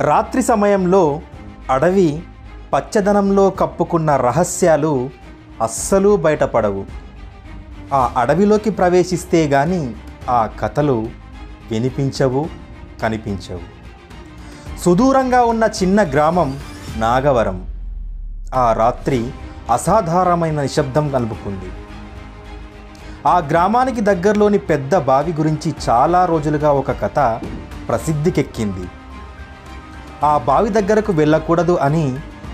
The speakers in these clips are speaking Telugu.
రాత్రి సమయంలో అడవి పచ్చదనంలో కప్పుకున్న రహస్యాలు అస్సలు బయటపడవు. ఆ అడవిలోకి ప్రవేశిస్తే గాని ఆ కథలు వినిపించవు, కనిపించవు. సుదూరంగా ఉన్న చిన్న గ్రామం నాగవరం ఆ రాత్రి అసాధారణమైన నిశ్శబ్దం కలుపుకుంది. ఆ గ్రామానికి దగ్గరలోని పెద్ద బావి గురించి చాలా రోజులుగా ఒక కథ ప్రసిద్ధికెక్కింది. ఆ బావి దగ్గరకు వెళ్ళకూడదు అని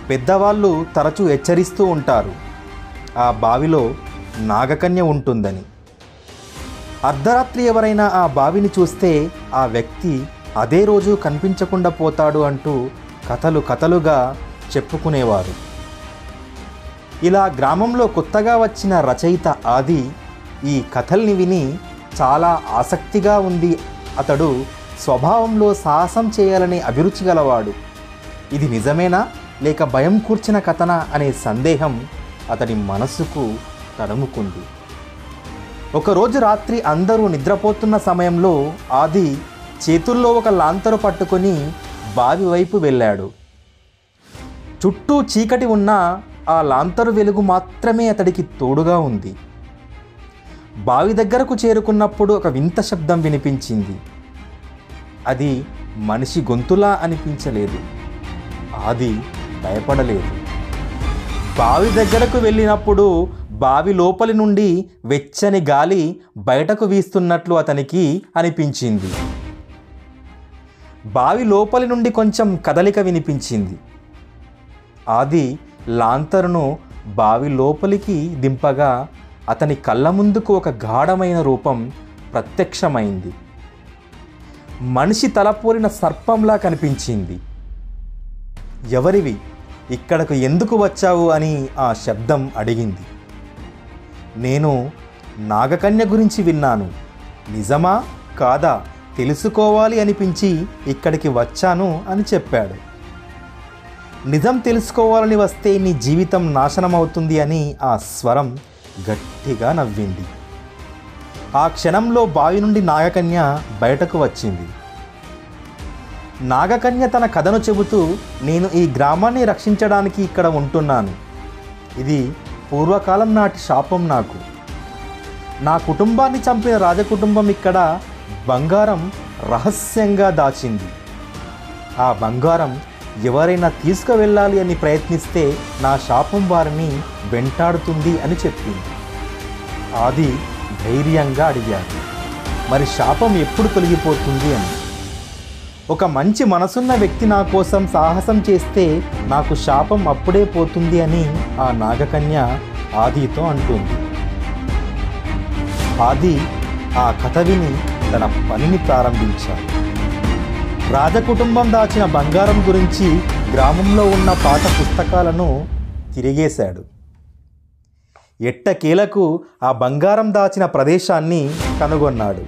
పెద్దవాళ్ళు తరచూ హెచ్చరిస్తూ ఉంటారు. ఆ బావిలో నాగకన్య ఉంటుందని. అర్ధరాత్రి ఎవరైనా ఆ బావిని చూస్తే ఆ వ్యక్తి అదే రోజు కనిపించకుండా పోతాడు అంటూ కథలుగా చెప్పుకునేవారు. ఇలా గ్రామంలో కొత్తగా వచ్చిన రచయిత ఆది ఈ కథల్ని విని చాలా ఆసక్తిగా ఉంది. అతడు స్వభావంలో సాహసం చేయాలనే అభిరుచి గలవాడు. ఇది నిజమేనా లేక భయం కూర్చిన కథనా అనే సందేహం అతడి మనసుకు తడుముకుంది. ఒకరోజు రాత్రి అందరూ నిద్రపోతున్న సమయంలో ఆది చేతుల్లో ఒక లాంతరు పట్టుకొని బావి వైపు వెళ్ళాడు. చుట్టూ చీకటి ఉన్నా ఆ లాంతరు వెలుగు మాత్రమే అతడికి తోడుగా ఉంది. బావి దగ్గరకు చేరుకున్నప్పుడు ఒక వింత శబ్దం వినిపించింది. అది మనిషి గొంతులా అనిపించలేదు. ఆది భయపడలేదు. బావి దగ్గరకు వెళ్ళినప్పుడు బావి లోపలి నుండి వెచ్చని గాలి బయటకు వీస్తున్నట్లు అతనికి అనిపించింది. బావి లోపలి నుండి కొంచెం కదలిక వినిపించింది. ఆది లాంతరును బావి లోపలికి దింపగా అతని కళ్ళ ముందుకు ఒక గాఢమైన రూపం ప్రత్యక్షమైంది. మనిషి తలపోలిన సర్పంలా కనిపించింది. ఎవరివి, ఇక్కడకు ఎందుకు వచ్చావు అని ఆ శబ్దం అడిగింది. నేను నాగకన్య గురించి విన్నాను. నిజమా కాదా తెలుసుకోవాలి అనిపించి ఇక్కడికి వచ్చాను అని చెప్పాడు. నిజం తెలుసుకోవాలని వస్తే నీ జీవితం నాశనం అవుతుంది అని ఆ స్వరం గట్టిగా నవ్వింది. ఆ క్షణంలో బావి నుండి నాగకన్య బయటకు వచ్చింది. నాగకన్య తన కథను చెబుతూ, నేను ఈ గ్రామాన్ని రక్షించడానికి ఇక్కడ ఉంటున్నాను. ఇది పూర్వకాలం నాటి శాపం. నా కుటుంబాన్ని చంపిన రాజకుటుంబం ఇక్కడ బంగారం రహస్యంగా దాచింది. ఆ బంగారం ఎవరైనా తీసుకువెళ్ళాలి అని ప్రయత్నిస్తే నా శాపం వారిని వెంటాడుతుంది అని చెప్పింది. ఆది ధైర్యంగా అడిగాడు, మరి శాపం ఎప్పుడు తొలగిపోతుంది అని. ఒక మంచి మనసున్న వ్యక్తి నా కోసం సాహసం చేస్తే నాకు శాపం అప్పుడే పోతుంది అని ఆ నాగకన్య ఆదితో అంటుంది. ఆది ఆ కథ విని తన పనిని ప్రారంభించాడు. రాజకుటుంబం దాచిన బంగారం గురించి గ్రామంలో ఉన్న పాత పుస్తకాలను తిరిగేశాడు. ఎట్టకేలకు ఆ బంగారం దాచిన ప్రదేశాన్ని కనుగొన్నాడు.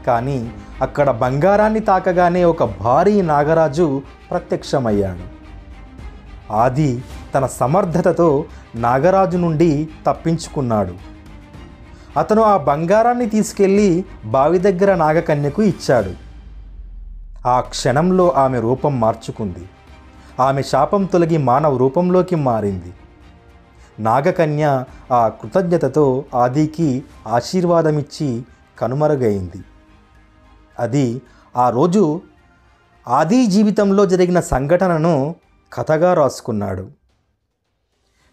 కానీ అక్కడ బంగారాన్ని తాకగానే ఒక భారీ నాగరాజు ప్రత్యక్షమయ్యాడు. ఆది తన సమర్థతతో నాగరాజు నుండి తప్పించుకున్నాడు. అతను ఆ బంగారాన్ని తీసుకెళ్ళి బావి దగ్గర నాగకన్యకు ఇచ్చాడు. ఆ క్షణంలో ఆమె రూపం మార్చుకుంది. ఆమె శాపం తొలగి మానవ రూపంలోకి మారింది. నాగకన్య ఆ కృతజ్ఞతతో ఆదికి ఆశీర్వాదమిచ్చి కనుమరుగైంది. అది ఆ రోజు ఆది జీవితంలో జరిగిన సంఘటనను కథగా రాసుకున్నాడు.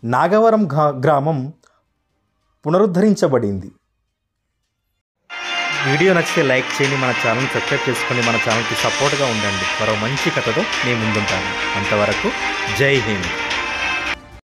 నాగవరం గ్రామం పునరుద్ధరించబడింది. వీడియో నచ్చితే లైక్ చేయండి, మన ఛానల్ సబ్స్క్రైబ్ చేసుకొని మన ఛానల్కి సపోర్ట్గా ఉండండి. మరో మంచి కథతో నేను ముందుంటాను. అంతవరకు జై హింద్.